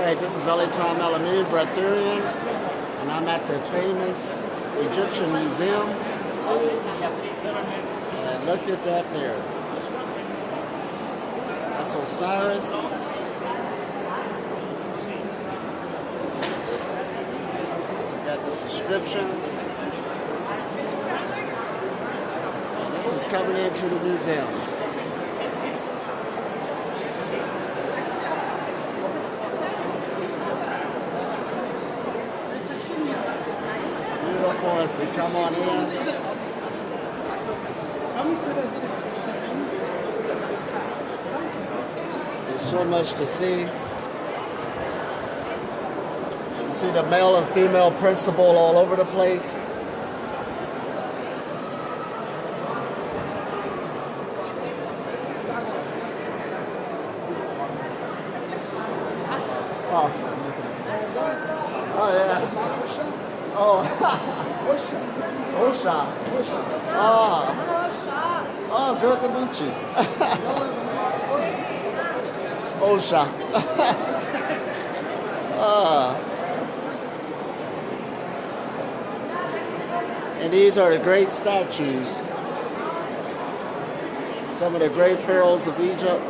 Okay, this is Elitom El-Amin, Breatharian, and I'm at the famous Egyptian Museum. And look at that there. That's Osiris. Got the subscriptions. And this is coming into the museum. Beautiful as we come on in. There's so much to see. You see the male and female principle all over the place. Oh, oh yeah. Oh, Osha. Oh, good to meet you. Osha. And these are the great statues. Some of the great pharaohs of Egypt.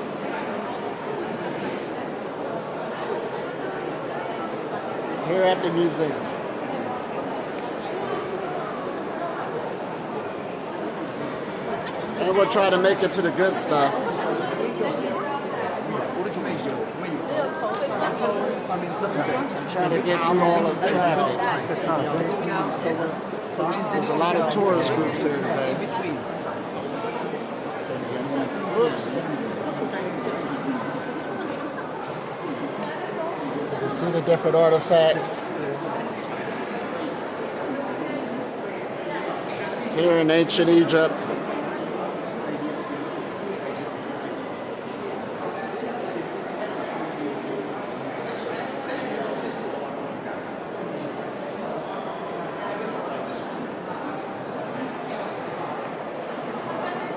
Here at the museum. And we'll try to make it to the good stuff. Trying to get through all of the traffic. There's a lot of tourist groups here today. Oops. You see the different artifacts here in ancient Egypt.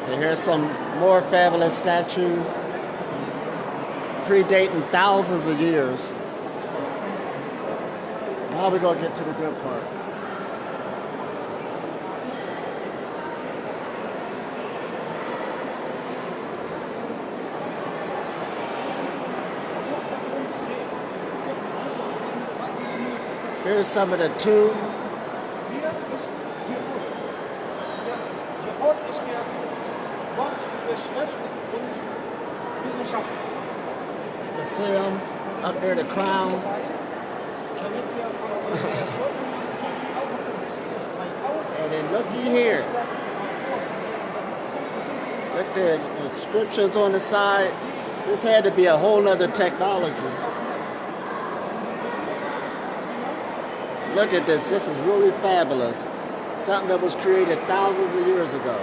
And here's some more fabulous statues predating thousands of years. Now we're going to get to the good part. Here's some of the tombs. You see them up there, the crown. And then looky here. Look, the inscriptions on the side. This had to be a whole nother technology. Look at this. This is really fabulous. Something that was created thousands of years ago.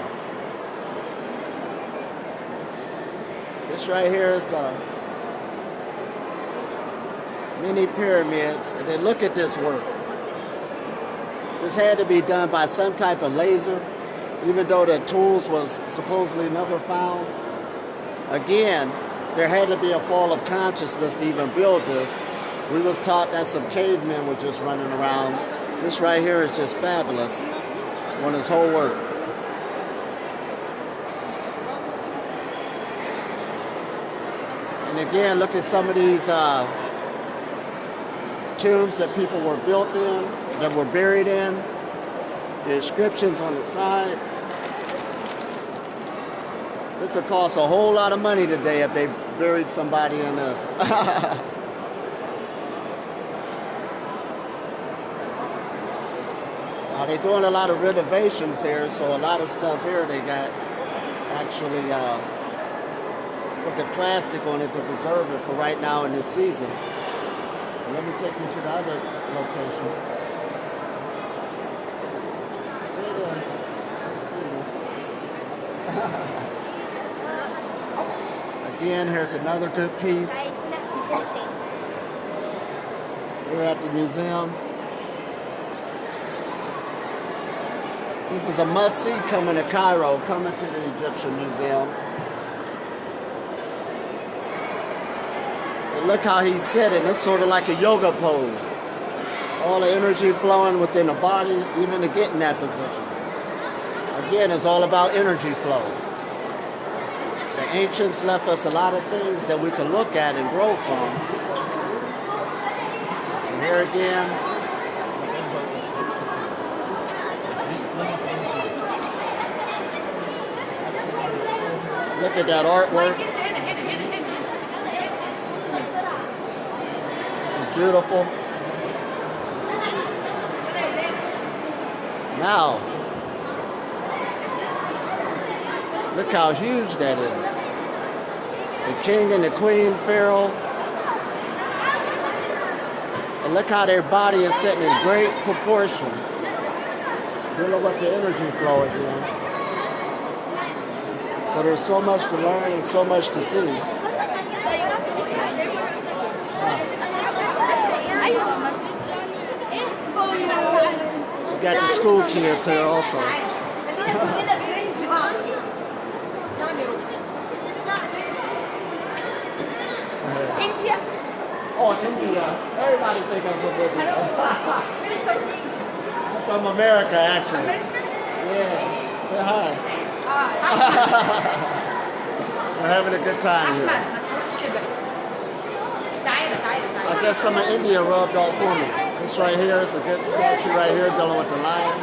This right here is the mini pyramids. And then look at this work. This had to be done by some type of laser, even though the tools was supposedly never found. Again, there had to be a fall of consciousness to even build this. We was taught that some cavemen were just running around. This right here is just fabulous on his whole work. And again, look at some of these tombs that people were built in, that were buried in. The inscriptions on the side. This would cost a whole lot of money today if they buried somebody in this. They're doing a lot of renovations here, so a lot of stuff here they got actually with the plastic on it to preserve it for right now in this season. And let me take you to the other location. Again, here's another good piece. We're at the museum. This is a must-see coming to Cairo, coming to the Egyptian Museum. Look how he's sitting. It's sort of like a yoga pose. All the energy flowing within the body, even to get in that position. Again, it's all about energy flow. The ancients left us a lot of things that we can look at and grow from. And here again, look at that artwork. This is beautiful. Now, look how huge that is. The king and the queen, Pharaoh. And look how their body is sitting in great proportion. Dealing with the energy flow again. So there's so much to learn and so much to see. You got the school kids here also. India. Oh, India. Everybody think I'm from India. I'm from America, actually. Yeah. Say hi. We're having a good time here. I guess some of India rubbed off for me. This right here is a good statue right here dealing with the lion.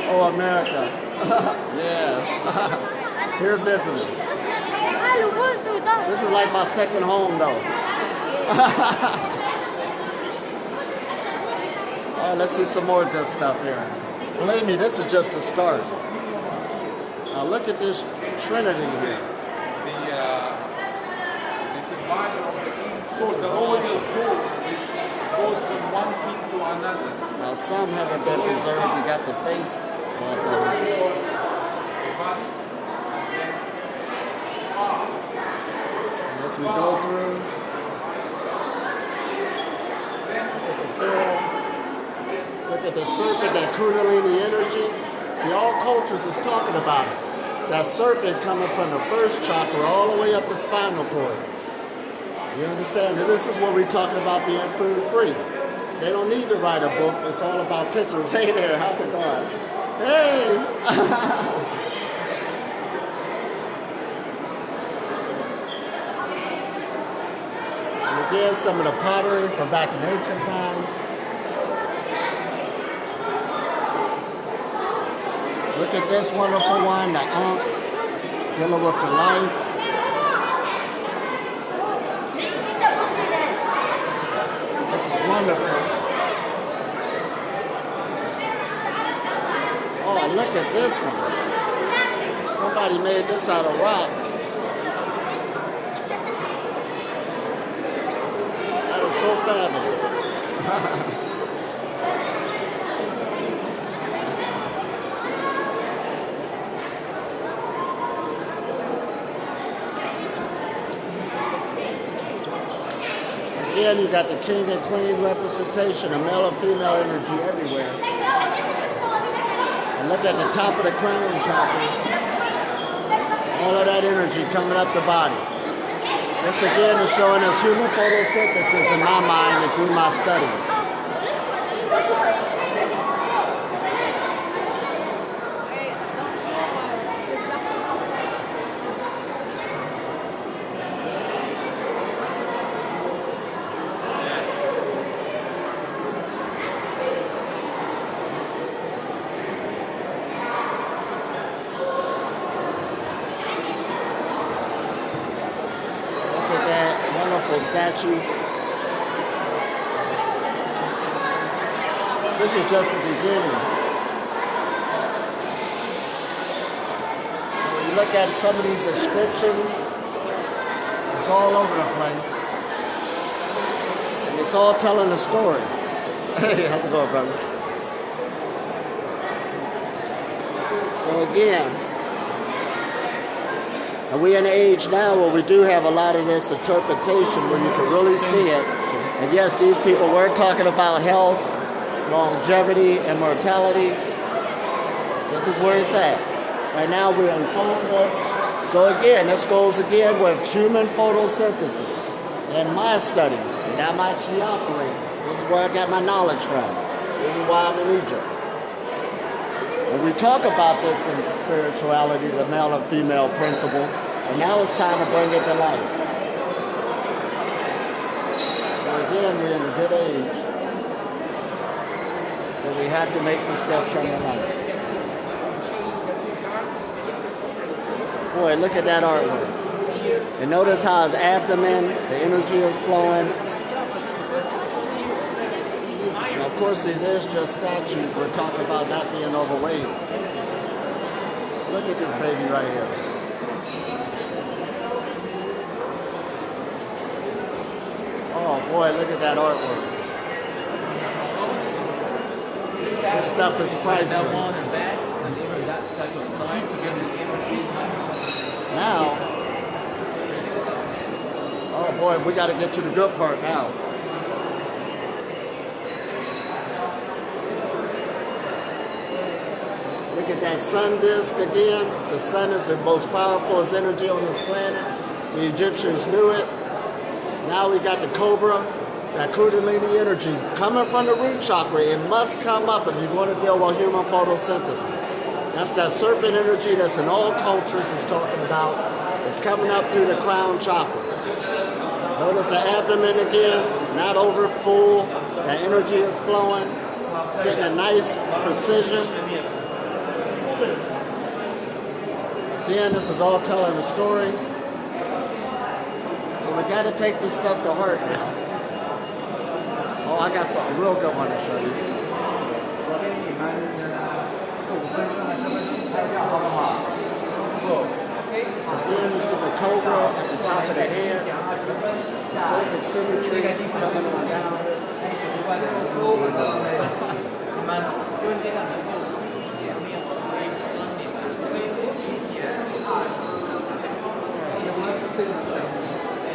Oh, America. Yeah. Here visiting. This is like my second home, though. Oh, let's see some more good stuff here. Believe me, this is just a start. Now look at this trinity here. It's a binder of the king's sword. It's always a sword which goes from one king to another. Now some haven't been preserved. You got the face off of it. As we go through, look at the Pharaoh, look at the serpent, that Kundalini energy. See, all cultures is talking about it. That serpent coming from the first chakra all the way up the spinal cord. You understand? And this is what we're talking about, being food free. They don't need to write a book. It's all about pictures. Hey there, how's it going? Hey! Again, some of the pottery from back in ancient times. Look at this wonderful one, the Ankh, dealing with the life. This is wonderful. Oh, look at this one. Somebody made this out of rock. So fabulous. Again, you got the king and queen representation, a male and female energy everywhere. And look at the top of the crown chakra. All of that energy coming up the body. This again is showing us human photosynthesis in my mind and through my studies. Statues. This is just the beginning. When you look at some of these inscriptions, it's all over the place. And it's all telling a story. Hey, how's it going, brother? So again, and we're in an age now where we do have a lot of this interpretation where you can really see it. And yes, these people were talking about health, longevity, and mortality. This is where it's at. Right now we're in focus. So again, this goes again with human photosynthesis. in my studies, and I'm actually operating. This is where I got my knowledge from. This is why I'm in Egypt. And we talk about this in spirituality, the male and female principle, and now it's time to bring it to life. So again, we're in a good age that we have to make this stuff come to life. Boy, look at that artwork. And notice how his abdomen, the energy is flowing. Now, of course, these is just statues. We're talking about not being overweight. Look at this baby right here. Oh boy, look at that artwork. This stuff is priceless. Now, oh boy, we got to get to the good part now. Look at that sun disk again. The sun is the most powerful energy on this planet. The Egyptians knew it. Now we got the cobra, that Kundalini energy coming from the root chakra. It must come up if you're going to deal with human photosynthesis. That's that serpent energy that's in all cultures is talking about. It's coming up through the crown chakra. Notice the abdomen again, not over full. That energy is flowing, sitting at nice precision. Again, this is all telling a story. So we got to take this stuff to heart now. Oh, I got something real good one to show you. Again, you see the cobra at the top of the head. Perfect symmetry coming on down.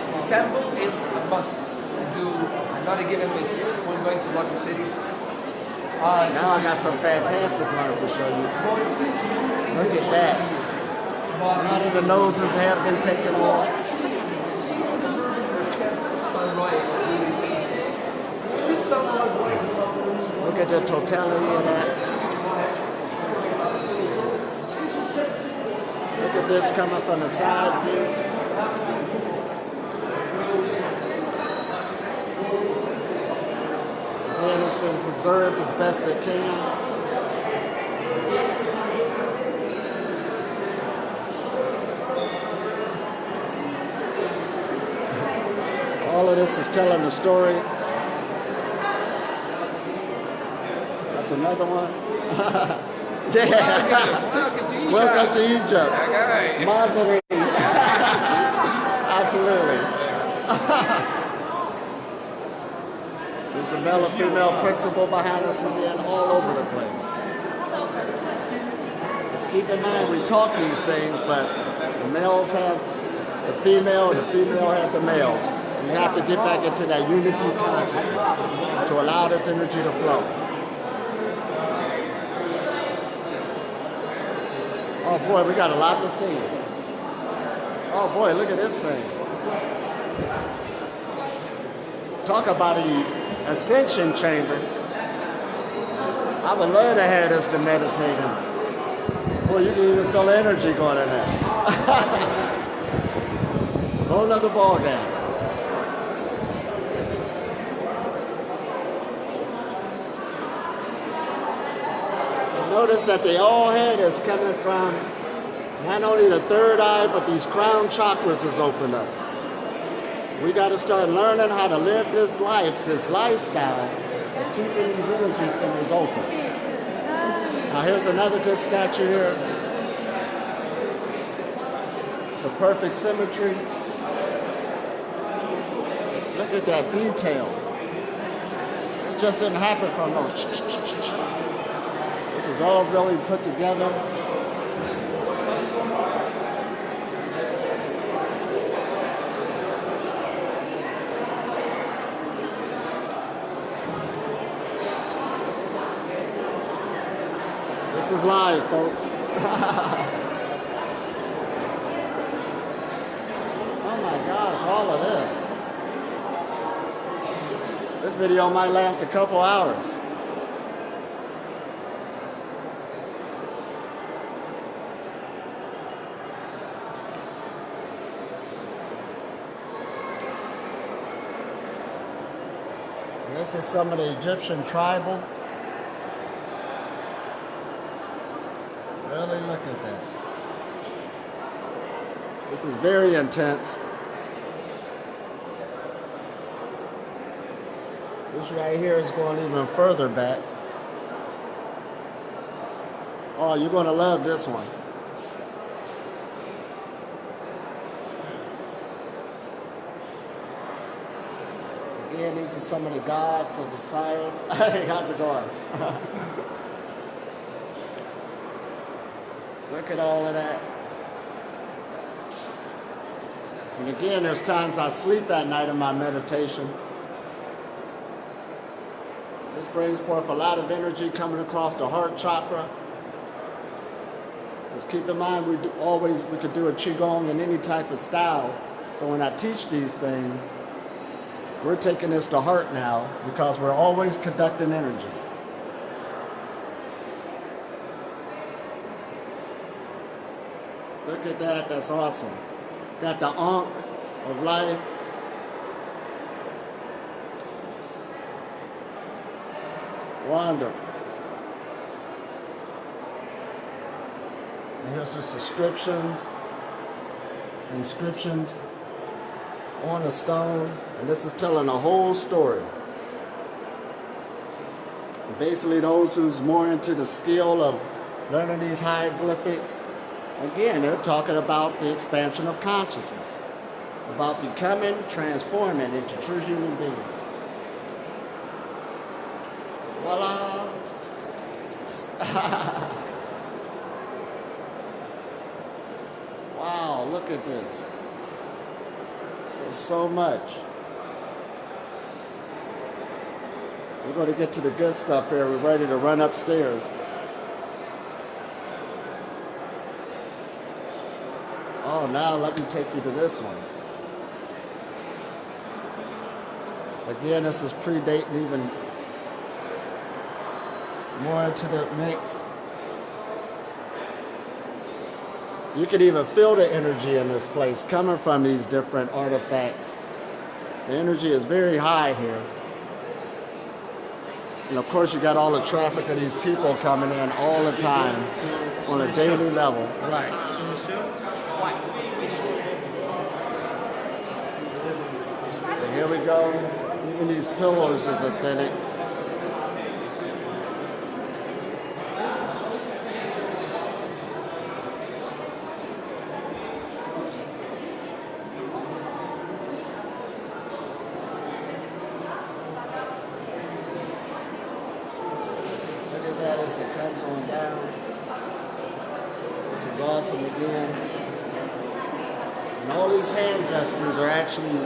The temple is a must to do, not a given miss when going to Lucky City. Now I got some fantastic ones to show you. Look at that. None of the noses have been taken off. Look at the totality of that. Look at this coming from the side view. And it's been preserved as best it can. All of this is telling the story. That's another one. Yeah. Welcome to Egypt. Maserati. Absolutely. There's the male and female principle behind us and being all over the place. Just keep in mind, we talk these things, but the males have the female and the female have the males. We have to get back into that unity consciousness to allow this energy to flow. Oh boy, we got a lot to see. Oh boy, look at this thing. Talk about the ascension chamber. I would love to have this to meditate in. Boy, you can even feel the energy going in there. Whole nother ball game. Notice that they all had is coming from not only the third eye, but these crown chakras is opened up. We got to start learning how to live this life, this lifestyle, and keeping these energy centers open. Now here's another good statue here. The perfect symmetry. Look at that detail. It just didn't happen from no This is all really put together. This is live, folks. Oh my gosh, all of this. This video might last a couple hours. This is some of the Egyptian tribal. Really look at that. This is very intense. This right here is going even further back. Oh, you're going to love this one. Again, these are some of the gods of Osiris. Hey, how's it going? Look at all of that. And again, there's times I sleep at night in my meditation. This brings forth a lot of energy coming across the heart chakra. Just keep in mind, we could do a Qigong in any type of style. So when I teach these things, we're taking this to heart now because we're always conducting energy. Look at that, that's awesome. Got the Ankh of life. Wonderful. And here's just inscriptions on a stone, and this is telling a whole story. And basically, those who's more into the skill of learning these hieroglyphics, again, they're talking about the expansion of consciousness, about becoming, transforming into true human beings. Voila! Wow, look at this. There's so much. We're going to get to the good stuff here. We're ready to run upstairs. Oh, now let me take you to this one. Again, this is predating even more into the mix. You can even feel the energy in this place coming from these different artifacts. The energy is very high here. And of course, you got all the traffic of these people coming in all the time on a daily level. Right. And here we go. Even these pillars is authentic. As it comes on down. This is awesome again. And all these hand gestures are actually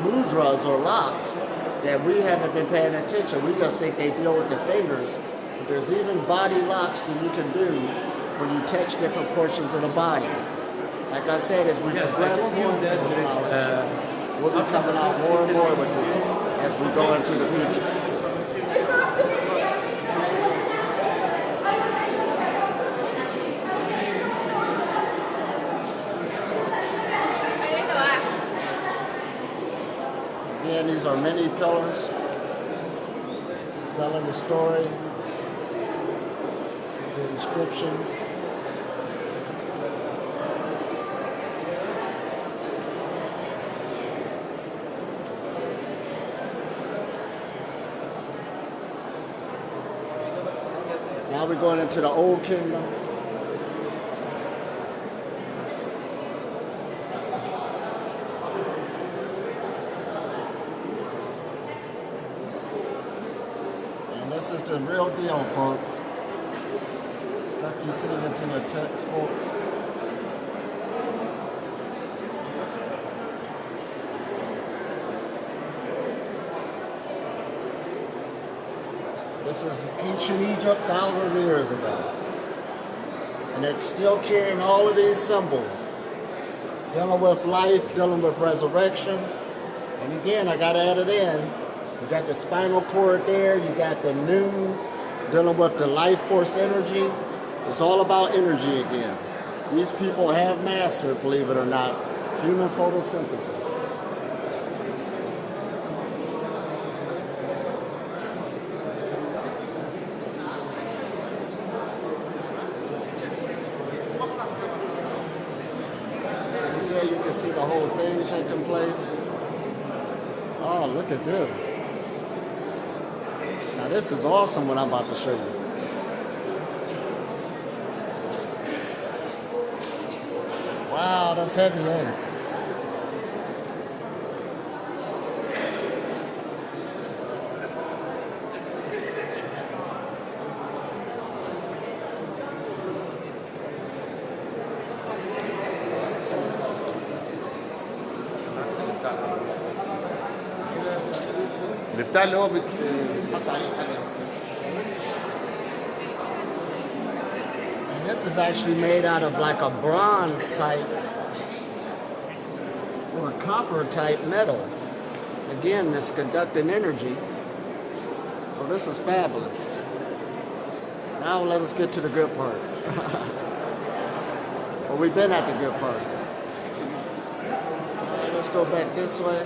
mudras or locks that we haven't been paying attention. We just think they deal with the fingers. But there's even body locks that you can do when you touch different portions of the body. Like I said, as we progress more into the knowledge, we'll be coming out more and more with this as we go into the future. Again, these are many pillars telling the story, the inscriptions. Now we're going into the Old Kingdom. This is the real deal, folks. Stuff you see into the textbooks. This is ancient Egypt, thousands of years ago. And they're still carrying all of these symbols. Dealing with life, dealing with resurrection. And again, I got to add it in. You got the spinal cord there. You got the new dealing with the life force energy. It's all about energy again. These people have mastered, believe it or not, human photosynthesis. Here you can see the whole thing taking place. Oh, look at this. Now this is awesome what I'm about to show you. Wow, that's heavy, ain't it? بتاع اللي هو بتحط عليه حاجه. This is actually made out of like a bronze type or a copper type metal. Again, this conducting energy. So this is fabulous. Now let us get to the good part. Well, we've been at the good part. Let's go back this way.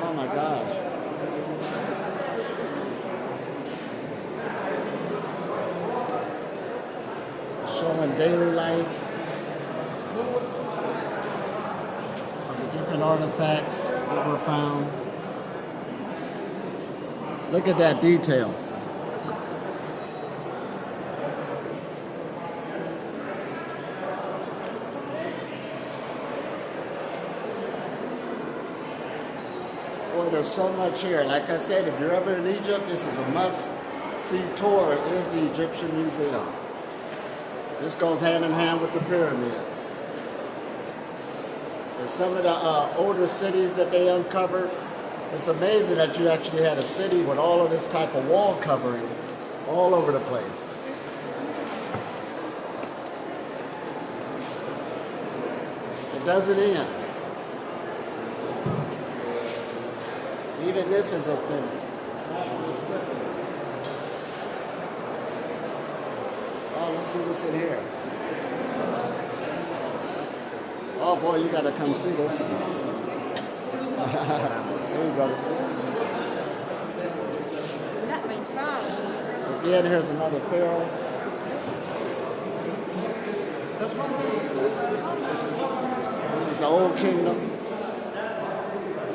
Oh my gosh. Showing daily life of the different artifacts that were found. Look at that detail. Boy, there's so much here. Like I said, if you're ever in Egypt, this is a must-see tour, is the Egyptian Museum. This goes hand in hand with the pyramids. And some of the older cities that they uncovered, it's amazing that you actually had a city with all of this type of wall covering all over the place. It doesn't end. Even this is a thing. Oh, let's see what's in here. Oh boy, you gotta come see this. Hey, brother. Again, here's another pharaoh. This is the old kingdom.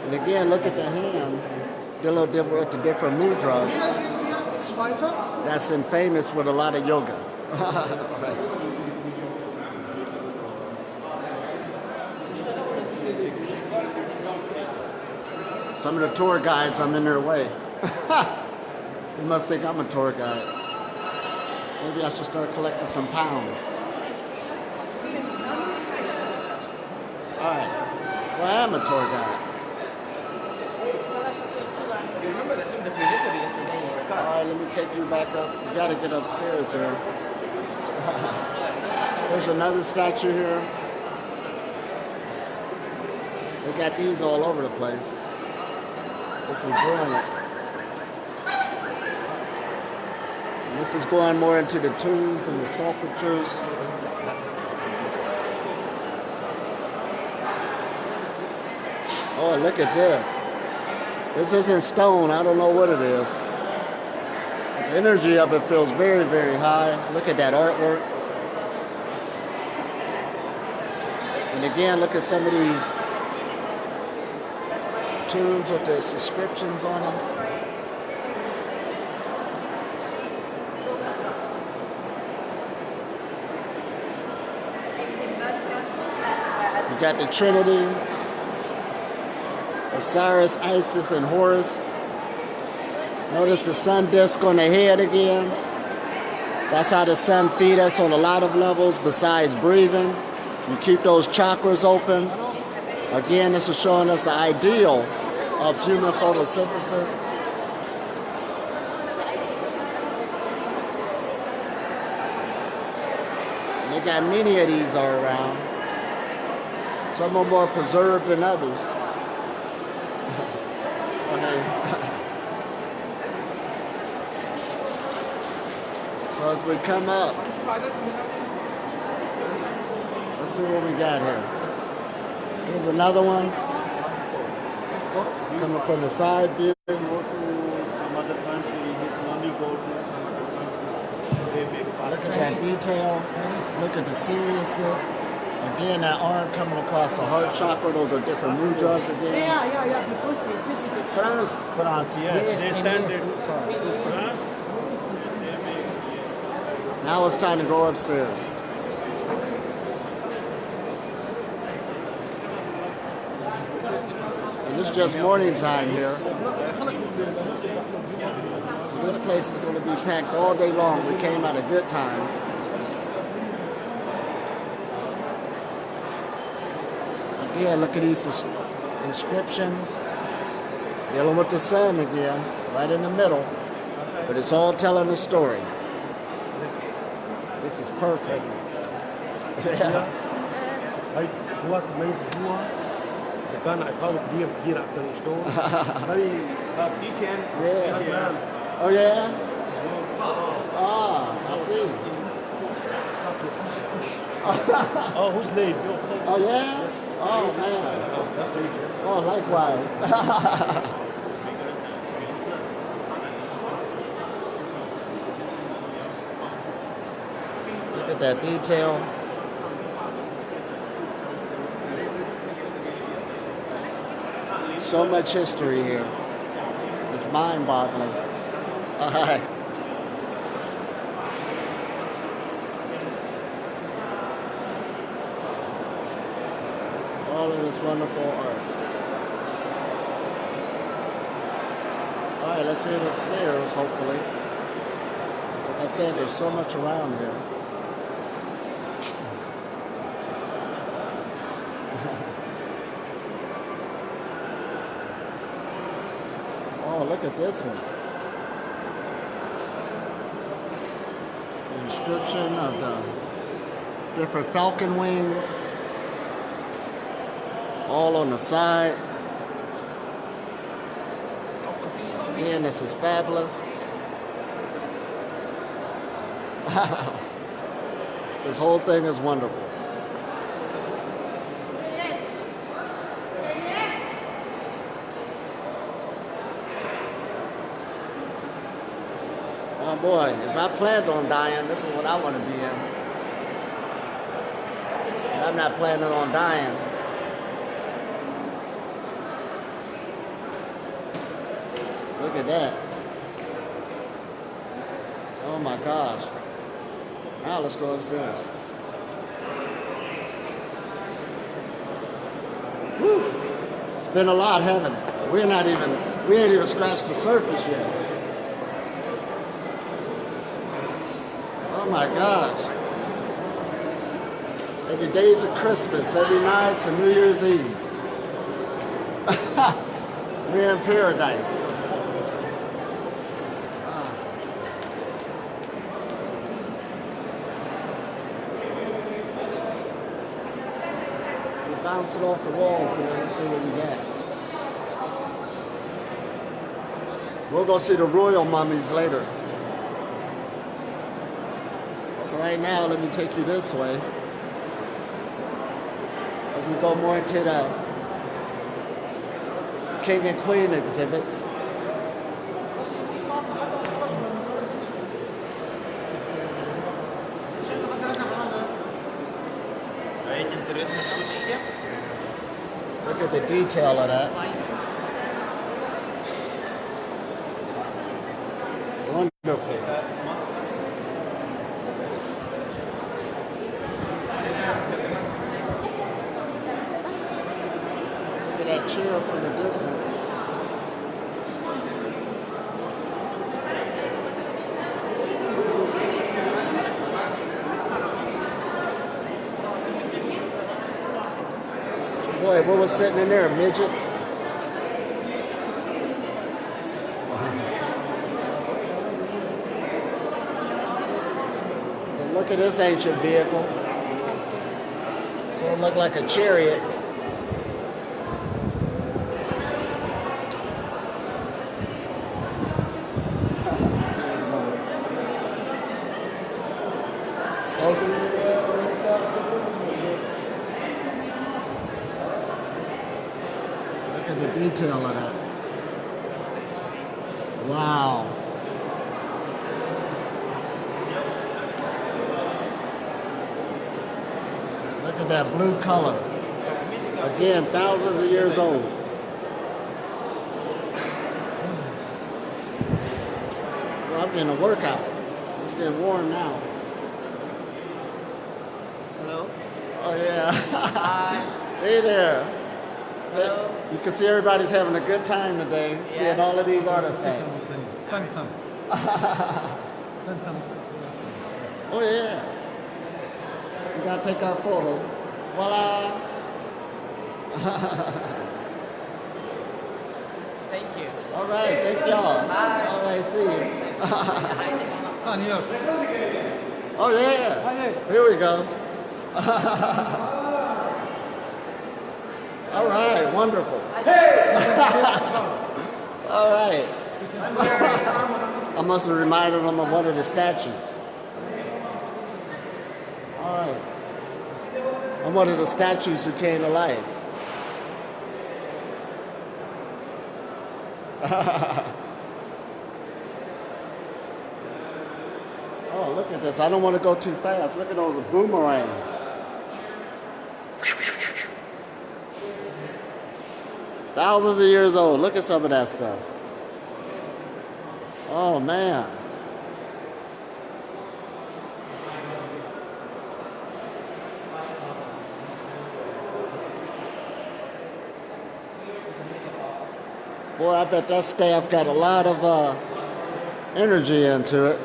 And again, look at the hands. They're a little different with the different mudras. That's in famous with a lot of yoga. Right. Some of the tour guides, I'm in their way. You must think I'm a tour guide. Maybe I should start collecting some pounds. All right. Well, I am a tour guide. You remember that took the Breatharian yesterday in your All car? right, let me take you back up. You got to get upstairs here. There's another statue here. They got these all over the place. This is brilliant. And this is going more into the tombs and the sepulchres. Oh, look at this. This isn't stone. I don't know what it is. The energy of it feels very, very high. Look at that artwork. And again, look at some of these tombs with the inscriptions on them. You got the Trinity, Osiris, Isis, and Horus. Notice the sun disk on the head again. That's how the sun feeds us on a lot of levels besides breathing. You keep those chakras open. Again, this is showing us the ideal of human photosynthesis. And they got many of these all around. Some are more preserved than others. Okay. So as we come up, let's see what we got here. Here's another one. Coming from the side view. Go to some other country, his money go to some other country. They make Look at that detail. Look at the seriousness. Again, that arm coming across the heart chakra. Those are different mudras again. Yeah, because he visited France. France, yes. Yes, They and send they- it to France. Now it's time to go upstairs. And it's just morning time here. So this place is going to be packed all day long. We came at a good time. Again, look at these inscriptions. Dealing with the sun again, right in the middle. But it's all telling a story. This is perfect. Yeah. هاي قوات ميت جوا إذا كان عقابه كبير كبير أكثر شلون هاي Yeah. Oh yeah? Ah, I see. Oh who's late Oh yeah? Oh man. that's the Oh, likewise. Look at that detail. So much history here. It's mind-boggling. All right. All of this wonderful art. All right, let's head upstairs, hopefully. Like I said, there's so much around here. Oh, look at this one. The inscription of the different falcon wings. All on the side. Again, this is fabulous. Wow. This whole thing is wonderful. Oh boy, if I planned on dying, this is what I want to be in. And I'm not planning on dying. Look at that. Oh my gosh. Now let's go upstairs. Whew. It's been a lot, haven't it? We ain't even scratched the surface yet. Oh my gosh. Every day's a Christmas, every night's a New Year's Eve. We're in paradise. Bounce it off the walls here and see what we got. We'll go see the royal mummies later. But for right now, let me take you this way. As we go more into the King and Queen exhibits. Look at the detail of that. Wonderful. Look at that chair from the distance. Boy, what was sitting in there? Midgets? And look at this ancient vehicle. So it looked like a chariot. at the detail of that. Wow. Look at that blue color. Again, thousands of years old. Well, I'm getting a workout. It's getting warm now. Hello. Oh yeah. Hi. Hey there. Hello. You can see everybody's having a good time today, seeing all of these artifacts. Oh yeah. We gotta take our photo. Voila. Thank you. All right, thank y'all. Bye. All right, see you. Oh yeah. Here we go. All right, wonderful. All right. I must have reminded them of one of the statues. All right. I'm one of the statues who came to life. Oh, look at this. I don't want to go too fast. Look at those boomerangs. Thousands of years old. Look at some of that stuff. Oh, man. Boy, I bet that staff got a lot of energy into it.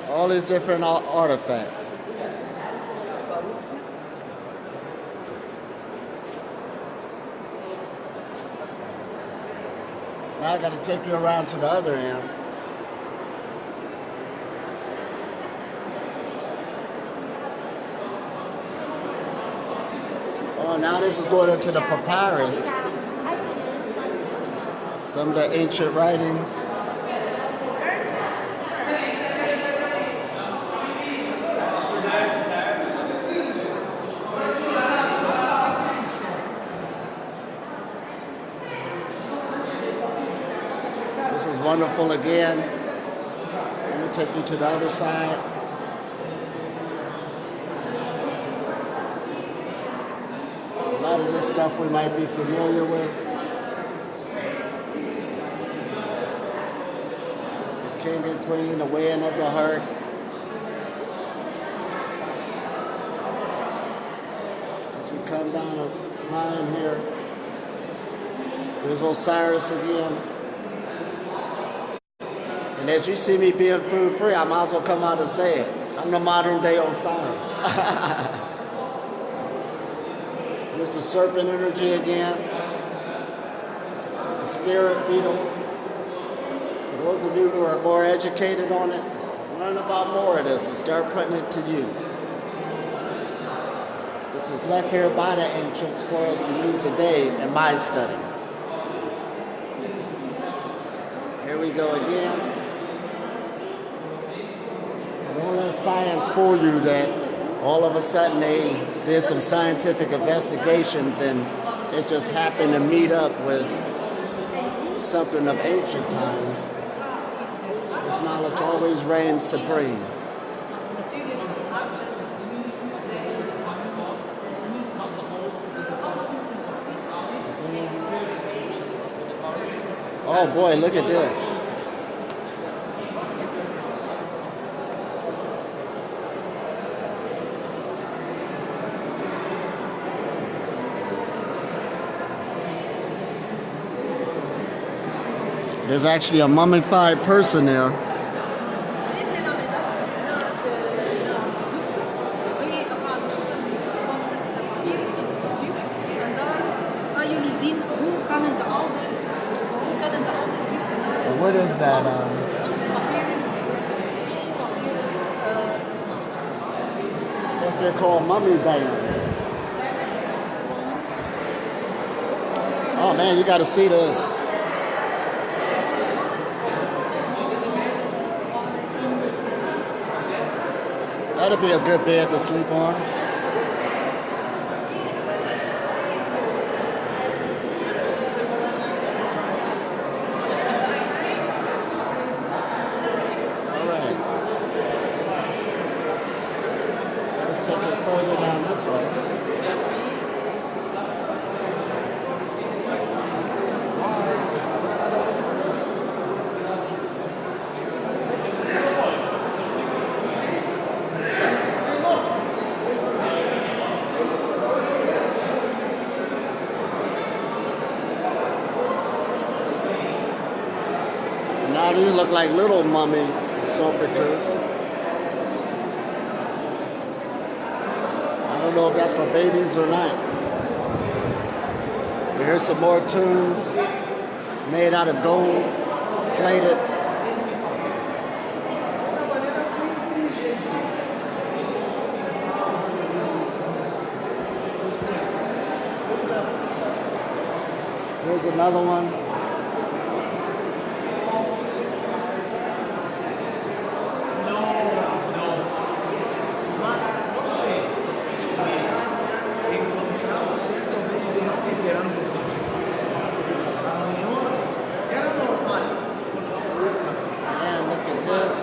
All these different artifacts. Now I got to take you around to the other end. Oh, now this is going into the papyrus. Some of the ancient writings. This is wonderful again. Let me take you to the other side. A lot of this stuff we might be familiar with. The king and queen, the weighing of the heart. As we come down a line here, there's Osiris again. And as you see me being food free, I might as well come out and say it. I'm the modern day Osiris. There's the serpent energy again. The spirit beetle. For those of you who are more educated on it, learn about more of this and start putting it to use. This is left here by the ancients for us to use today in my studies. Here we go again. Don't let science fool you that all of a sudden they did some scientific investigations and it just happened to meet up with something of ancient times. This knowledge always reigns supreme. Oh boy, look at this. There's actually a mummified person there. What is that? What's they call mummy band? Oh man, you got to see this. That'd be a good bed to sleep on. further down this way. Now these look like little mummy sepulchres. I don't know if that's for babies or not. But here's some more tombs made out of gold, plated. Here's another one. And look at this.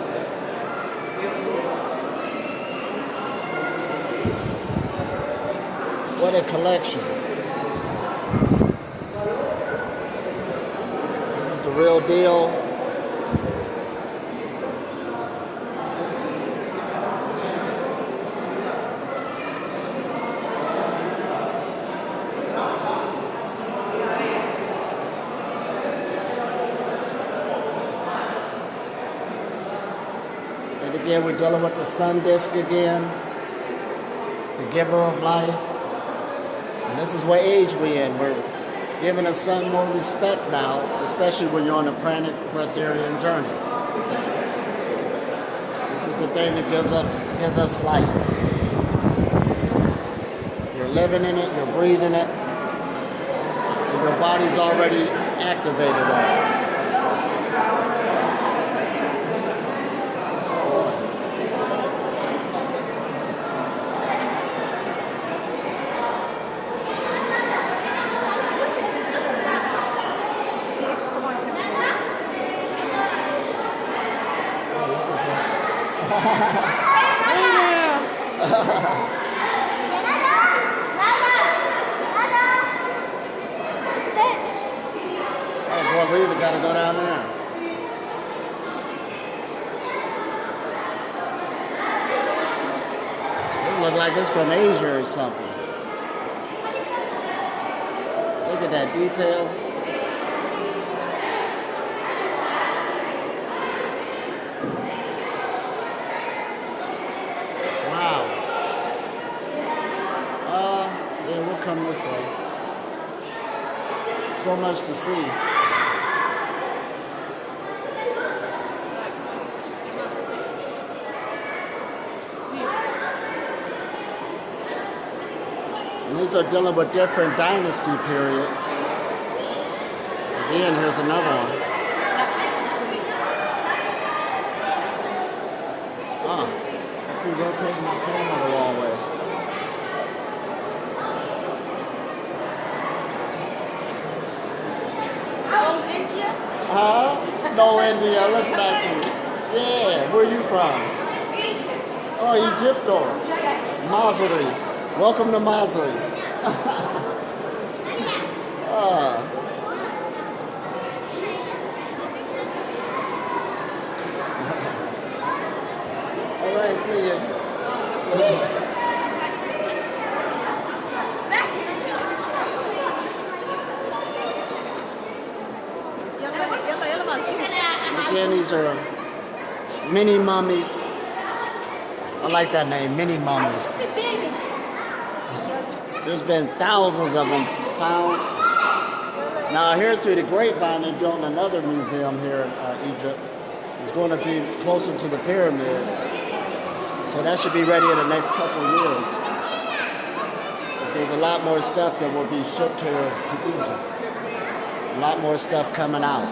What a collection. This is the real deal. And again, we're dealing with the sun disk again, the giver of life. And this is what age we're in. We're giving the sun more respect now, especially when you're on a Breatharian journey. This is the thing that gives us life. You're living in it, you're breathing it, and your body's already activated on it. Oh boy, we even got to go down there. It looks like it's from Asia or something. Look at that detail. Wow. Yeah, we'll come this way. So much to see. And these are dealing with different dynasty periods. Again, here's another one. I keep rotating my camera the wrong way. From India? Huh? No, India. Listen back to me. Yeah, where are you from? Egypt. Oh, Egypto. Yes. Masri. Welcome to Masri. All right, see you. Again, these are mini mummies. I like that name, mini mummies. There's been thousands of them found. Now here through the grapevine, they're building another museum here in Egypt. It's going to be closer to the pyramids. So that should be ready in the next couple of years. But there's a lot more stuff that will be shipped here to Egypt. A lot more stuff coming out.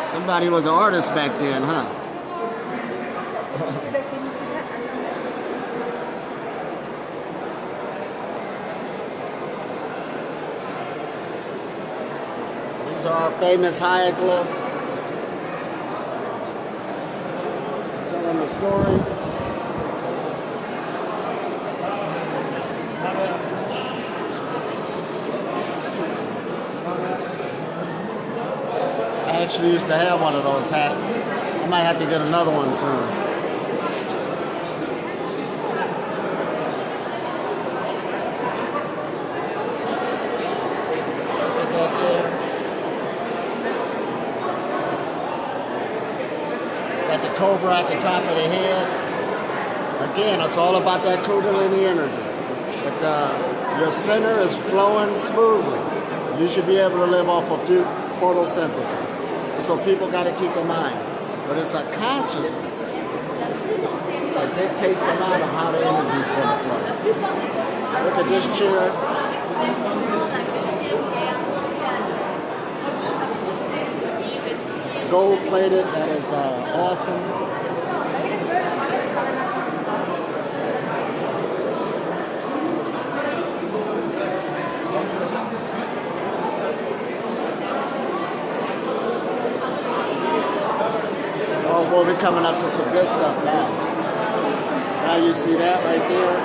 Somebody was an artist back then, huh? These are our famous hieroglyphs. from the story. I actually used to have one of those hats. I might have to get another one soon. Look at that there. Got the cobra at the top of the head. Again, it's all about that Kundalini energy. But your center is flowing smoothly. You should be able to live off of photosynthesis. That's what people got to keep in mind. But it's a consciousness that dictates a lot of how the energy is going to flow. Look at this chair. Gold plated, that is awesome. Oh boy, we're coming up to some good stuff now. Now you see that right there.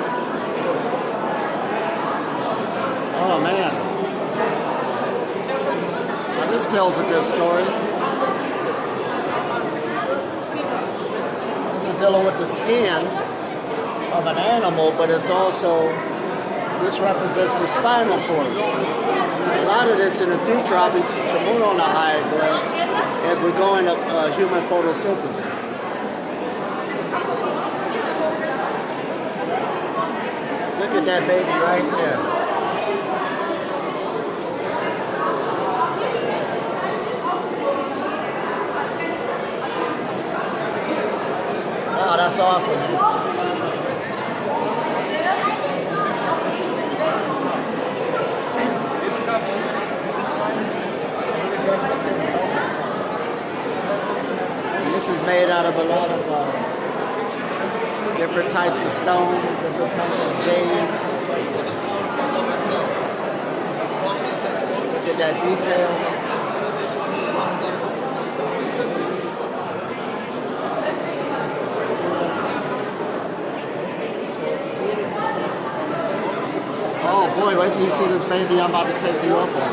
Oh man. Now this tells a good story. Dealing with the skin of an animal, but it's also, this represents the spinal cord. A lot of this in the future, I'll be teaching more on the hieroglyphs as we go into human photosynthesis. Look at that baby right there. Oh, that's awesome. And this is made out of a lot of different types of stone, different types of jade. Look at that detail. Oh boy, wait till you see this baby I'm about to take you up on.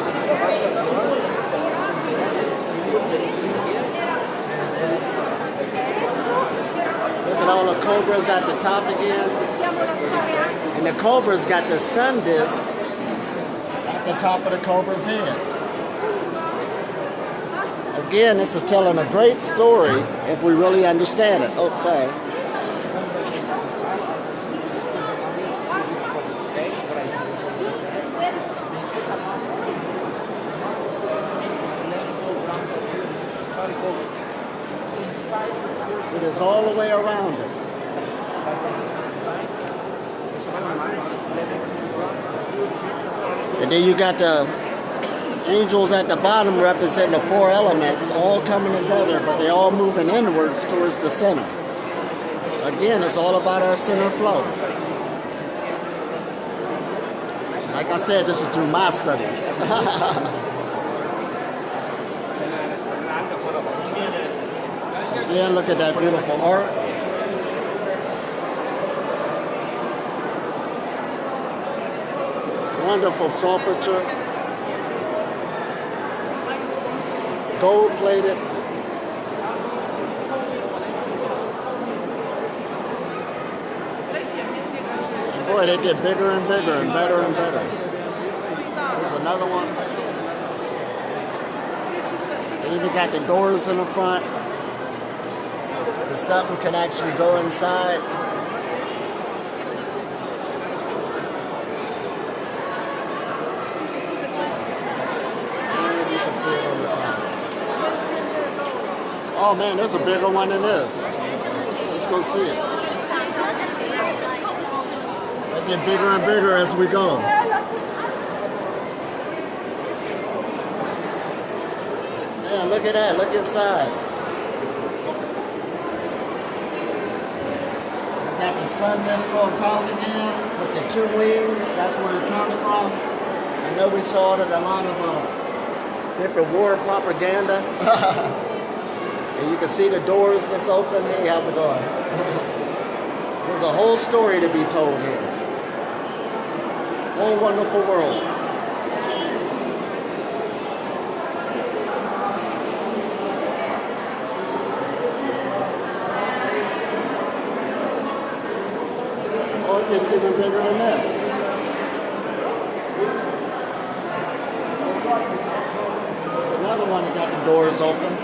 Look at all the cobras at the top again. And the cobra's got the sun disk at the top of the cobra's head. Again, this is telling a great story if we really understand it. Oh, sorry. It is all the way around it. And then you got the angels at the bottom representing the four elements all coming together, but they're all moving inwards towards the center. Again, it's all about our center flow. Like I said, this is through my study. Again, look at that beautiful art. Wonderful sculpture. Gold plated. Boy, they get bigger and bigger and better and better. There's another one. They even got the doors in the front. So something can actually go inside. And you can see it on the side. Oh man, there's a bigger one than this. Let's go see it. They get bigger and bigger as we go. Yeah, look at that. Look inside. Got the sun disk on top again with the two wings. That's where it comes from. I know we saw it in a lot of different war propaganda. And you can see the doors that's open. Hey, how's it going? There's a whole story to be told here. Whole wonderful world. Or it gets even bigger than that. There's another one that got the doors open.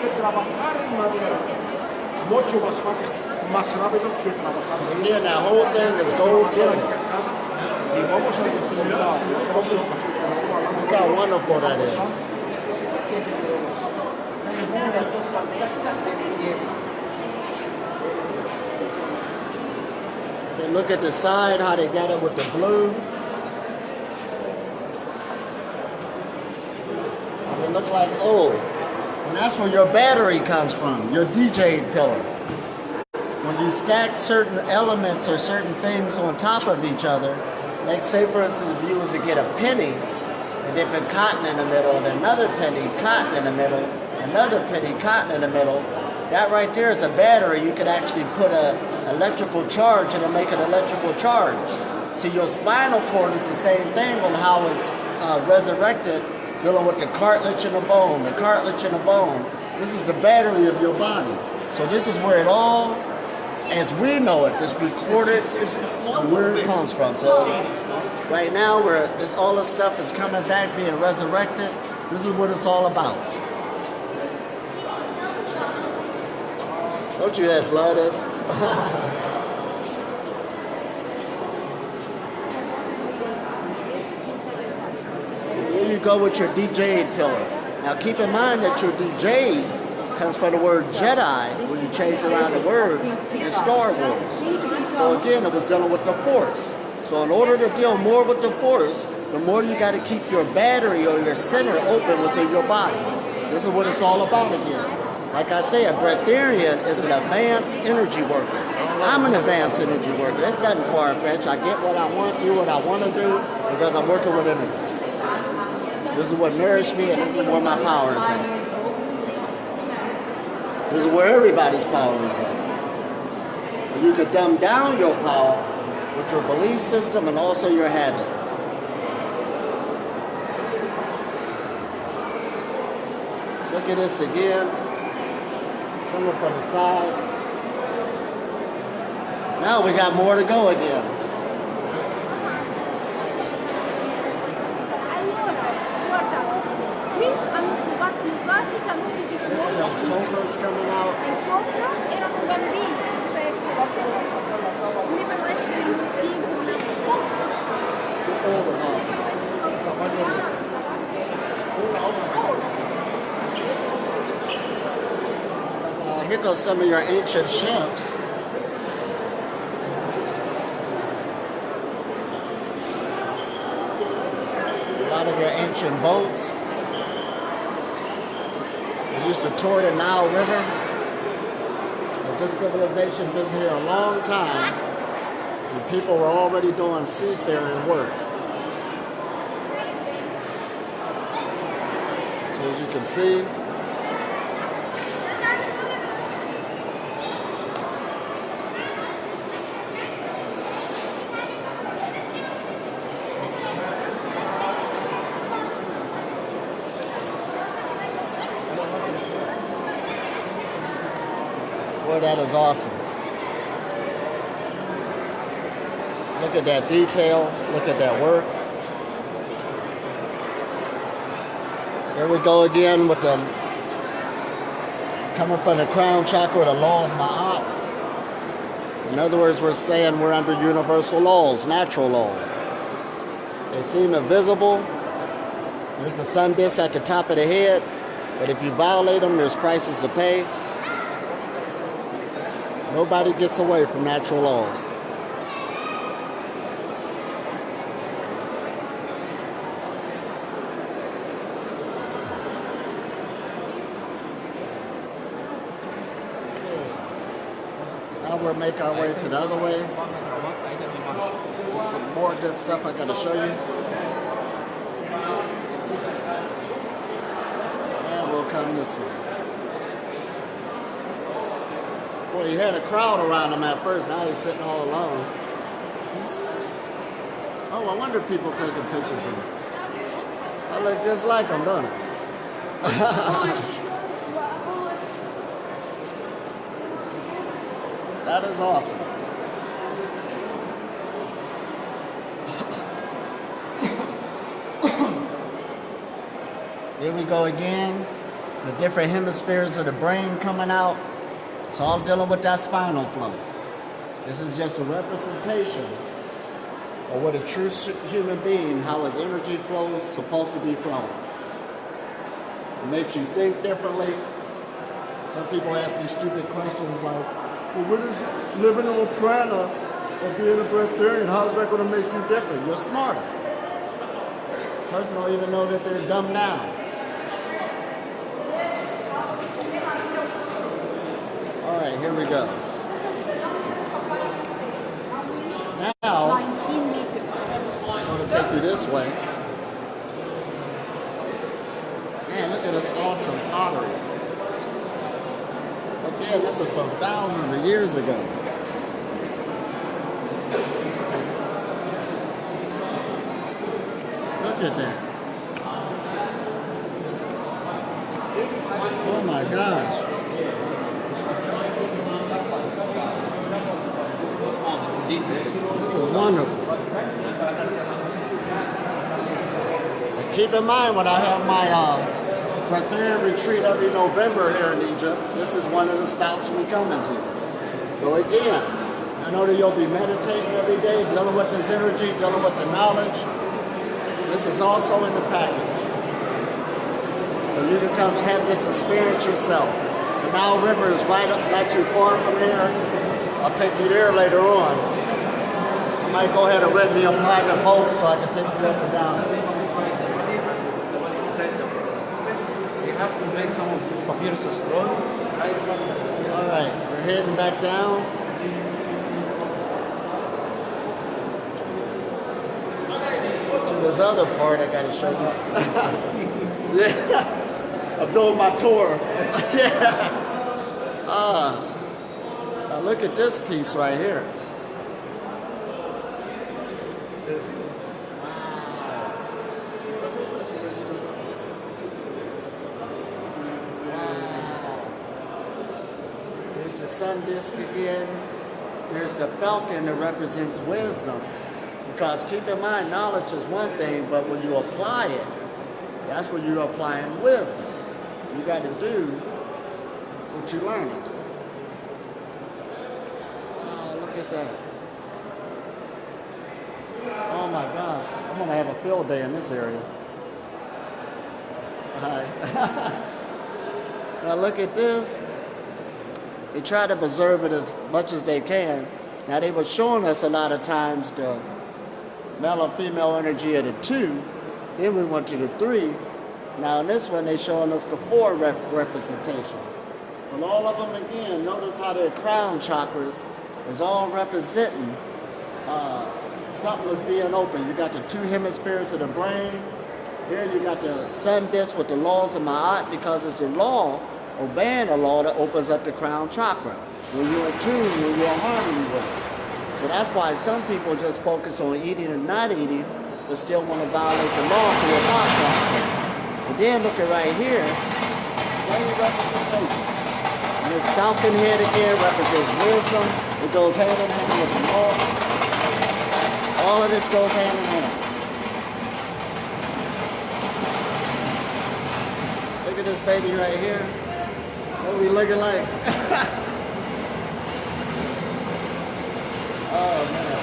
Mucho más fácil, más rápido que trabajar. Again, that whole thing is gold plated. Y vamos a encontrar los hombres Look how wonderful that is. Then look at the side, how they got it with the blue. And it look like old. And that's where your battery comes from, your DJ pillar. When you stack certain elements or certain things on top of each other, like say for instance if you was to get a penny and they put cotton in the middle and another penny, cotton in the middle, another penny, cotton in the middle, that right there is a battery. You could actually put an electrical charge and it'll make an electrical charge. See, your spinal cord is the same thing on how it's resurrected, dealing with the cartilage in the bone, the cartilage in the bone. This is the battery of your body. So this is where it all, as we know it, this recorded where it comes from. So right now, where all this stuff is coming back, being resurrected, this is what it's all about. Don't you guys love this? Here you go with your DJ pillar. Now keep in mind that your DJ comes from the word Jedi, when you change around the words in Star Wars. So again, it was dealing with the Force. So in order to deal more with the Force, the more you got to keep your battery or your center open within your body. This is what it's all about again. Like I say, a breatharian is an advanced energy worker. I'm an advanced energy worker. That's nothing far-fetched. I get what I want, do what I want to do, because I'm working with energy. This is what nourished me, and this is where my power is at. This is where everybody's power is at. You could dumb down your power with your belief system and also your habits. Look at this again. Coming from the side. Now we got more to go again. Those cobras coming out. E sopra erano bambini per essere volevano essere nascosti. Here goes some of your ancient ships. A lot of your ancient boats. They used to tour the Nile River. But this civilization's been here a long time. And people were already doing seafaring work. So as you can see, boy, that is awesome. Look at that detail. Look at that work. There we go again with the coming from the crown chakra, the law of Ma'at. In other words, we're saying we're under universal laws, natural laws. They seem invisible. There's the sun disk at the top of the head, but if you violate them, there's prices to pay. Nobody gets away from natural laws. Now we'll make our way to the other way. There's some more good stuff I gotta show you. And we'll come this way. Well, he had a crowd around him at first. Now he's sitting all alone. Oh, I wonder if people taking pictures of him. I look just like him, don't I? That is awesome. Here we go again. The different hemispheres of the brain coming out. It's all dealing with that spinal flow. This is just a representation of what a true human being, how his energy flow is supposed to be flowing. It makes you think differently. Some people ask me stupid questions like, well, what is living on prana or being a breatharian? How's that going to make you different? You're smarter. The person don't even know that they're dumb now. All right, here we go. Now, 19 meters. I'm going to take you this way. Man, look at this awesome pottery. Again, this is from thousands of years ago. Look at that. Oh my gosh. This is wonderful. And keep in mind when I have my Breatharian retreat every November here in Egypt, this is one of the stops we come into. So again, I know that you'll be meditating every day, dealing with this energy, dealing with the knowledge. This is also in the package. So you can come have this experience yourself. The Nile River is right up, not too far from here. I'll take you there later on. I might go ahead and rent me a private boat so I can take you up and down. Have to make some of this papyrus scroll. All right, we're heading back down. To this other part I gotta show you. Yeah, I'm doing my tour. Yeah. Now look at this piece right here. Sun disk again. There's the falcon that represents wisdom. Because keep in mind, knowledge is one thing, but when you apply it, that's when you're applying wisdom. You got to do what you're learning. Oh, look at that. Oh my God. I'm going to have a field day in this area. All right. Now look at this. They try to preserve it as much as they can. Now they were showing us a lot of times the male and female energy of the 2. Then we went to the 3. Now in this one they're showing us the 4 representations. But all of them again, notice how their crown chakras is all representing something that's being open. You got the 2 hemispheres of the brain. Here you got the sun disk with the laws of Ma'at, because it's the law, obeying the law, that opens up the crown chakra. When you're in tune, when you're in harmony with it. So that's why some people just focus on eating and not eating, but still want to violate the law through a thought process. And then look at right here, same representation. And this falcon head again represents wisdom. It goes hand in hand with the law. All of this goes hand in hand. Look at this baby right here. What are we looking like? Oh man.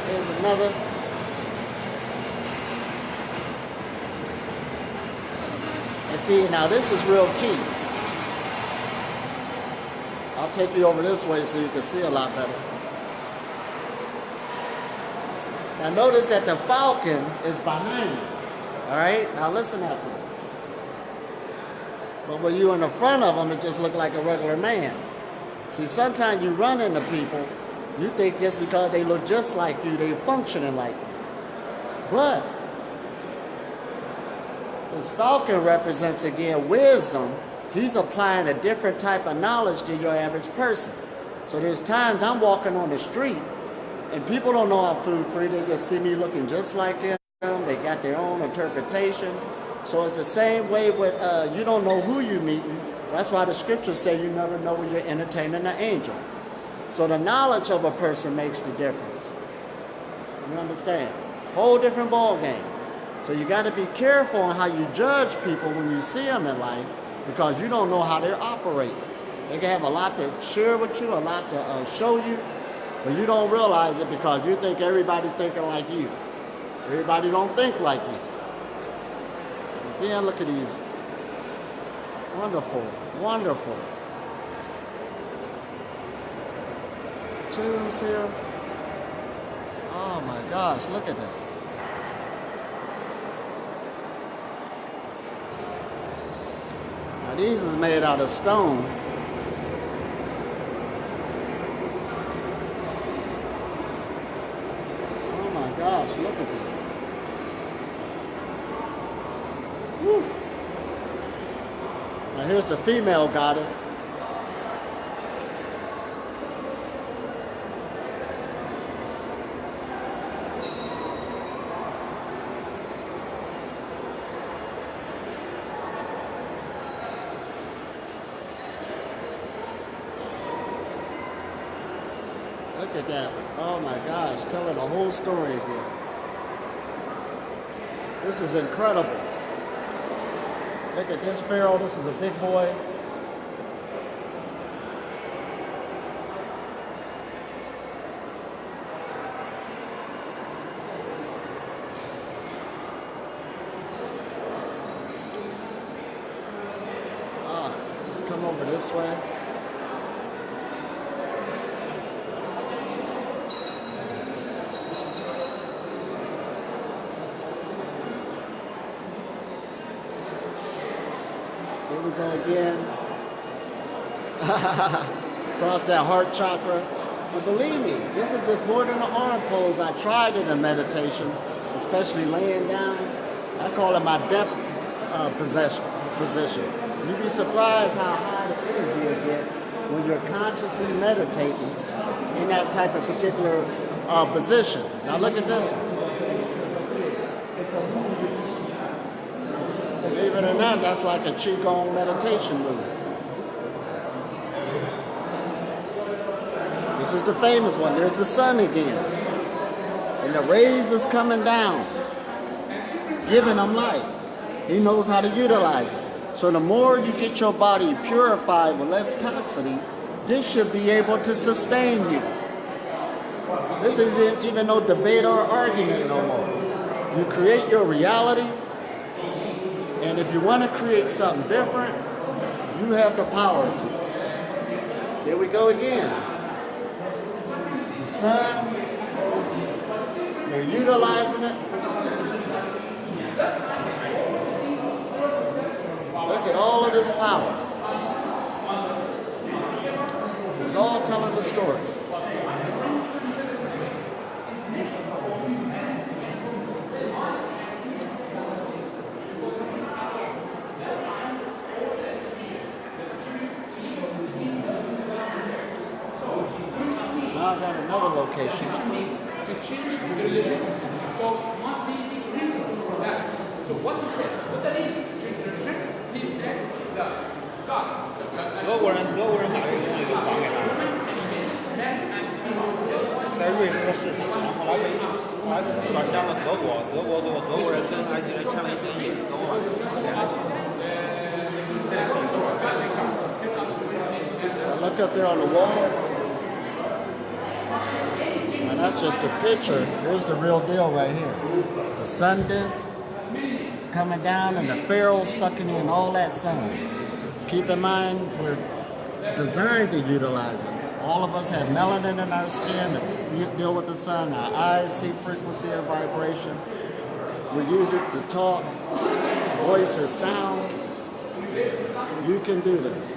Here's another. And see, now this is real key. I'll take you over this way so you can see a lot better. Now notice that the falcon is behind you. All right, now listen at this. But when you're in the front of them, it just looks like a regular man. See, sometimes you run into people, you think just because they look just like you, they're functioning like you. But this falcon represents, again, wisdom. He's applying a different type of knowledge to your average person. So there's times I'm walking on the street and people don't know I'm food free. They just see me looking just like them. They got their own interpretation. So it's the same way with, you don't know who you're meeting. That's why the scriptures say you never know when you're entertaining an angel. So the knowledge of a person makes the difference. You understand? Whole different ball game. So you got to be careful on how you judge people when you see them in life, because you don't know how they're operating. They can have a lot to share with you, a lot to show you, but you don't realize it because you think everybody thinking like you. Everybody don't think like you. Again, look at these. Wonderful, wonderful tombs here. Oh my gosh, look at that. Now these is made out of stone. Oh my gosh, look at this. Whew. Now here's the female goddess. Look at that. Oh my gosh, telling the whole story again. This is incredible. Look at this pharaoh. This is a big boy. Let's come over this way. Here we go again. Cross that heart chakra. But believe me, this is just more than an arm pose. I tried it in meditation, especially laying down. I call it my death position. You'd be surprised how high the energy you get when you're consciously meditating in that type of particular position. Now look at this one. Believe it or not, that's like a Qigong meditation move. This is the famous one. There's the sun again. And the rays is coming down, giving them light. He knows how to utilize it. So the more you get your body purified with less toxicity, this should be able to sustain you. This isn't even no debate or argument no more. You create your reality. And if you want to create something different, you have the power to. Here we go again. The sun, you're utilizing it. Look at all of this power. It's all telling the story. I've got another location. To change the religion, so must be the reason for that. So what he said, what the reason to change the religion? He said that God, 德国人把这个东西给还给他们，在瑞士的视频，然后后来转向了德国，德国最后德国人跟埃及人签了一协议，德国把这个钱。Look up there on the wall. Now that's just a picture. Here's the real deal right here. The sun disk coming down and the pharaoh sucking in all that sun. Keep in mind, we're designed to utilize it. All of us have melanin in our skin to deal with the sun. Our eyes see frequency and vibration. We use it to talk. Voice is sound. You can do this.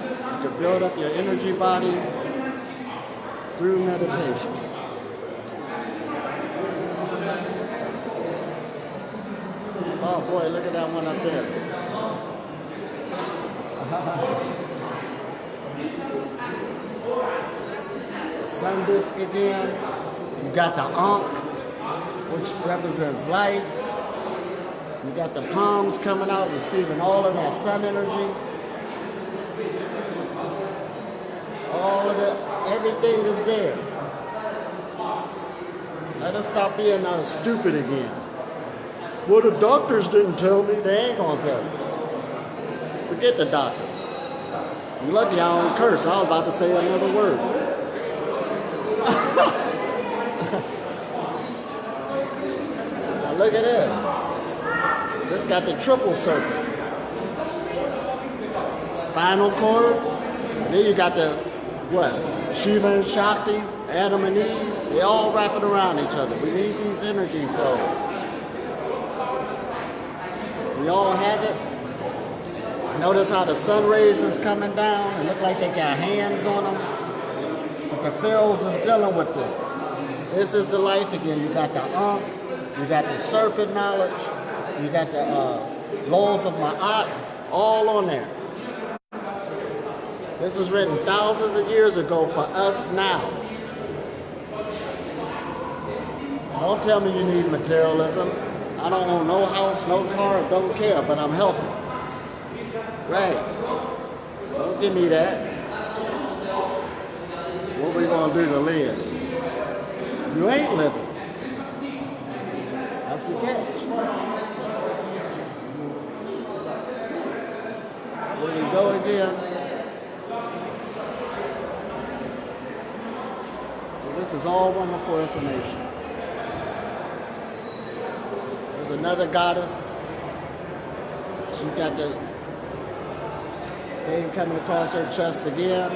You can build up your energy body through meditation. Oh boy, look at that one up there. The sun disk again. You got the Ankh, which represents life. You got the palms coming out, receiving all of that sun energy. All of it, everything is there. Let us stop being stupid again. Well, the doctors didn't tell me. They ain't gonna tell you. Forget the doctors. You're lucky I don't curse. I was about to say another word. Now look at this. This got the triple circle. Spinal cord. And then you got the, what? Shiva and Shakti, Adam and Eve. They all wrapping around each other. We need these energy flows. We all have it. Notice how the sun rays is coming down. It look like they got hands on them. But the pharaohs is dealing with this. This is the life again. You got the Ankh, you got the serpent knowledge, you got the laws of Ma'at, all on there. This was written thousands of years ago for us now. Don't tell me you need materialism. I don't own no house, no car, don't care, but I'm healthy. Right. Don't give me that. What we gonna do to live? You ain't living. That's the catch. There you go again. So this is all wonderful information. There's another goddess. She got the thing coming across her chest again.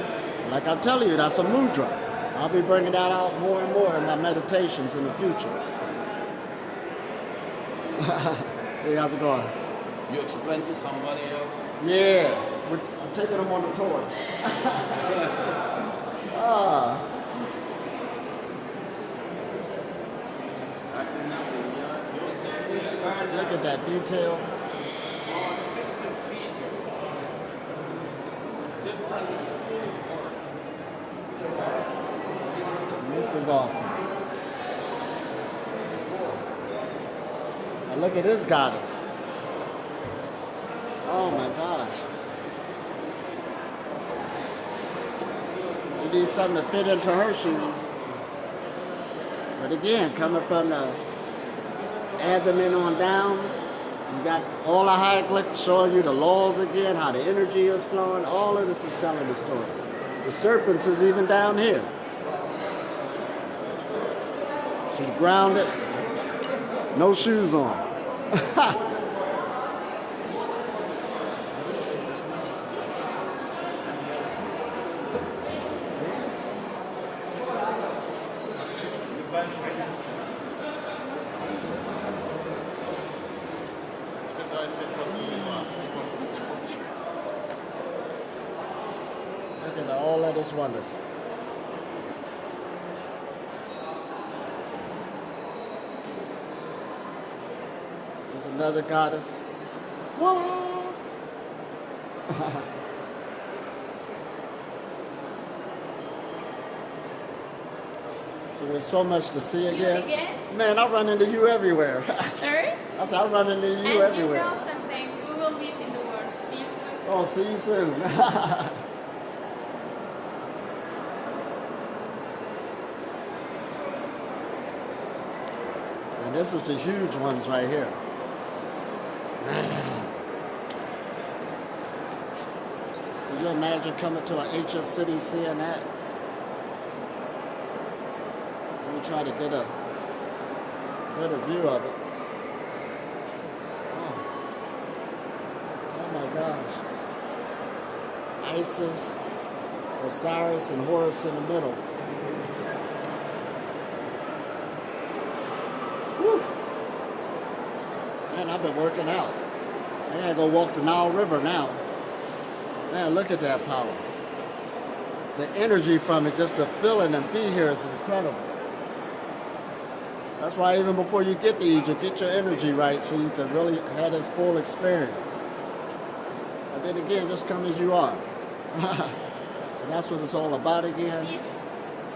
Like I'm telling you, that's a mudra. I'll be bringing that out more and more in my meditations in the future. Hey, how's it going? You explain to somebody else? Yeah, I'm taking them on the tour. Look at that detail. This is awesome. Now look at this goddess. Oh my gosh. You need something to fit into her shoes. But again, coming from the abdomen on down, you got all the hieroglyphs showing you the laws again, how the energy is flowing. All of this is telling the story. The serpents is even down here. She's grounded, no shoes on. Look at all that is wonderful. There's another goddess. Voila! So there's so much to see again. Man, I run into you everywhere. Sorry? I said I run into you everywhere. And you know something, we will meet in the world. See you soon. Oh, see you soon. And this is the huge ones right here. Man. Can you imagine coming to an ancient city seeing that? Let me try to get a better view of it. Oh my gosh. Isis, Osiris, and Horus in the middle. Whew. Man, I've been working out. I gotta go walk the Nile River now. Man, look at that power. The energy from it, just to feel it and be here is incredible. That's why even before you get to Egypt, get your energy right so you can really have this full experience. And then again, just come as you are. So that's what it's all about again. Please.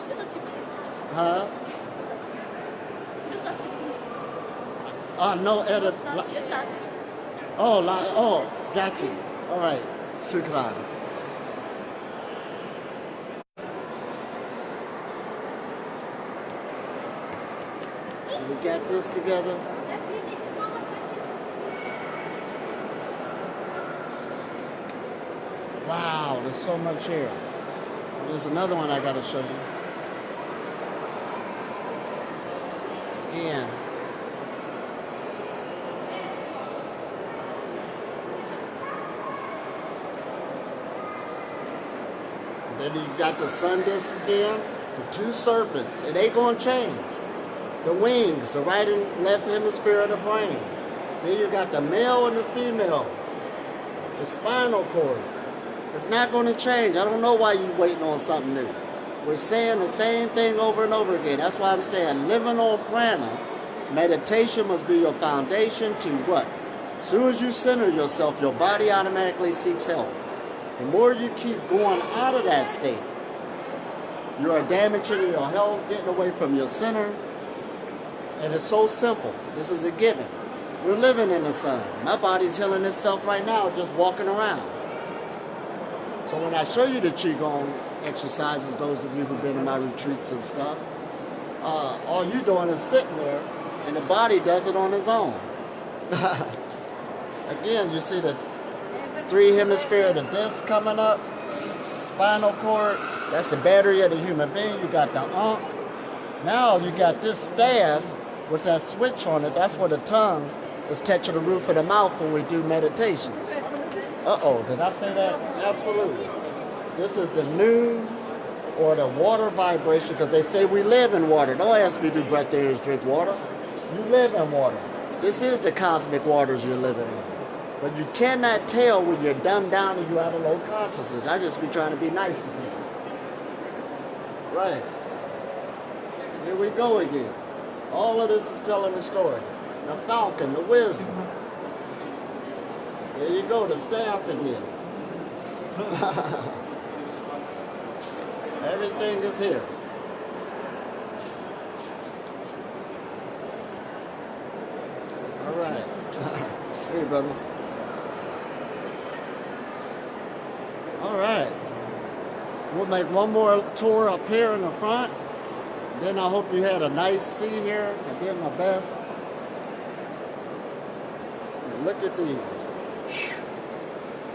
Little chip, please. Huh? Little touch, please. No edit. Not your touch. Oh, got you. All right. Shukran. We got this together. Wow, there's so much here. There's another one I gotta show you. Again. Then you got the sun disk again, the two serpents. It ain't gonna change. The wings, the right and left hemisphere of the brain. Then you got the male and the female. The spinal cord. It's not going to change. I don't know why you're waiting on something new. We're saying the same thing over and over again. That's why I'm saying living on prana, meditation must be your foundation to what? As soon as you center yourself, your body automatically seeks health. The more you keep going out of that state, you are damaging your health, getting away from your center. And it's so simple. This is a given. We're living in the sun. My body's healing itself right now just walking around. So when I show you the Qigong exercises, those of you who've been in my retreats and stuff, all you're doing is sitting there and the body does it on its own. Again, you see the three hemisphere of the disc coming up, spinal cord, that's the battery of the human being. You got the ankh. Now you got this staff with that switch on it. That's where the tongue is touching the roof of the mouth when we do meditations. Uh-oh, did I say that? Absolutely. This is the noon or the water vibration, because they say we live in water. Don't ask me, do breatharians drink water? You live in water. This is the cosmic waters you're living in. But you cannot tell when you're dumbed down and you're out of low consciousness. I just be trying to be nice to people. Right. Here we go again. All of this is telling a story. The falcon, the wisdom. There you go, the staff again. Everything is here. All right. Hey, brothers. All right. We'll make one more tour up here in the front. Then I hope you had a nice see here. I did my best. And look at these.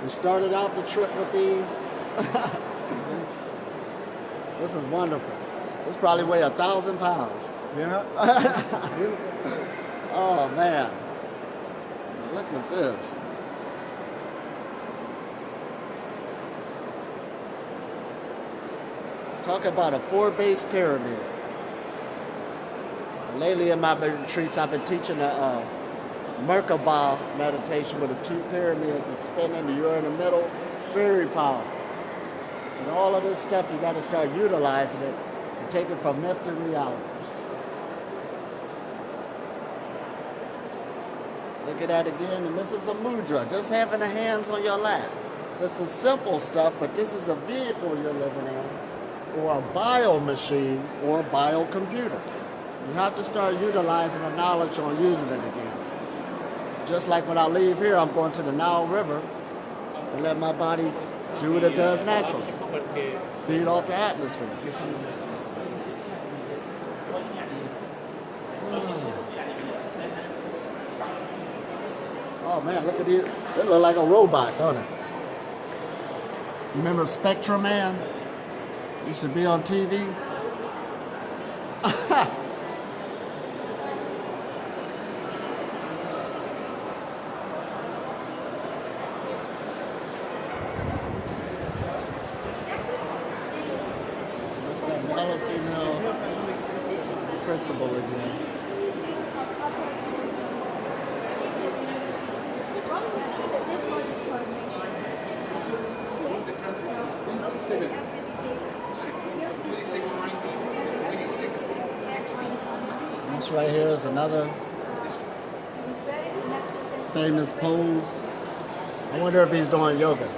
We started out the trip with these. This is wonderful. This probably weigh 1,000 pounds. Yeah. Oh man. Look at this. Talk about a 4-base pyramid. Lately in my retreats, I've been teaching a Merkaba meditation with the 2 pyramids and spinning, you're in the middle. Very powerful. And all of this stuff, you got to start utilizing it and take it from myth to reality. Look at that again, and this is a mudra, just having the hands on your lap. This is simple stuff, but this is a vehicle you're living in, or a bio machine, or a bio computer. You have to start utilizing the knowledge on using it again. Just like when I leave here, I'm going to the Nile River and let my body do what it does naturally. Feed off the atmosphere. Oh man, look at these. They look like a robot, don't it? Remember Spectrum Man? Used to be on TV. That's that male-female principle again. This right here is another famous pose. I wonder if he's doing yoga.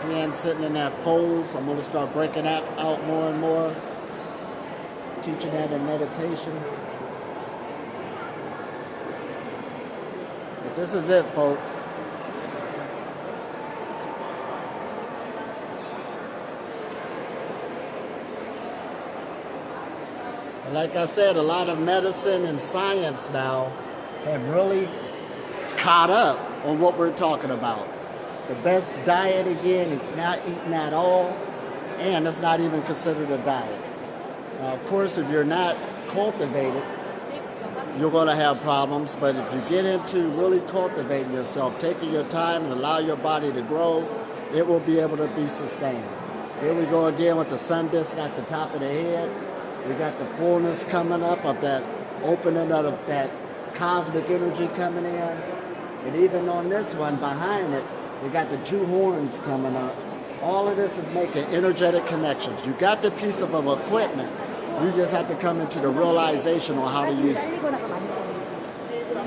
Again, sitting in that pose. I'm going to start breaking that out more and more. Teaching that in meditation. But this is it, folks. Like I said, a lot of medicine and science now have really caught up on what we're talking about. The best diet, again, is not eating at all, and it's not even considered a diet. Now, of course, if you're not cultivated, you're going to have problems, but if you get into really cultivating yourself, taking your time and allow your body to grow, it will be able to be sustained. Here we go again with the sun disk at the top of the head. We got the fullness coming up of that opening of that cosmic energy coming in. And even on this one behind it, we got the two horns coming up. All of this is making energetic connections. You got the piece of equipment. You just have to come into the realization on how to use it.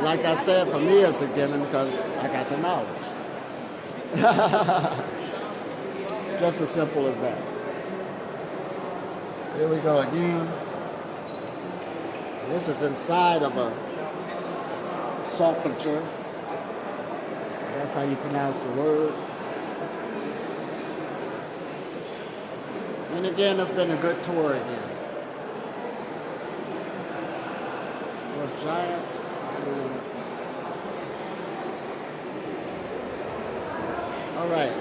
Like I said, for me it's a given because I got the knowledge. Just as simple as that. Here we go again. This is inside of a saltpeter. That's how you pronounce the word. And again, it's been a good tour again. For giants. All right.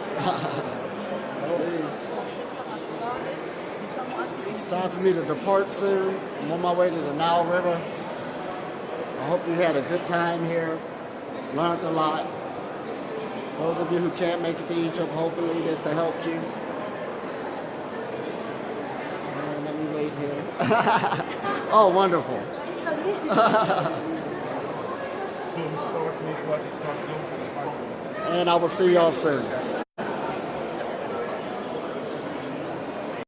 It's time for me to depart soon. I'm on my way to the Nile River. I hope you had a good time here. Learned a lot. Those of you who can't make it to Egypt, hopefully this will help you. And let me wait here. Oh, wonderful. And I will see y'all soon.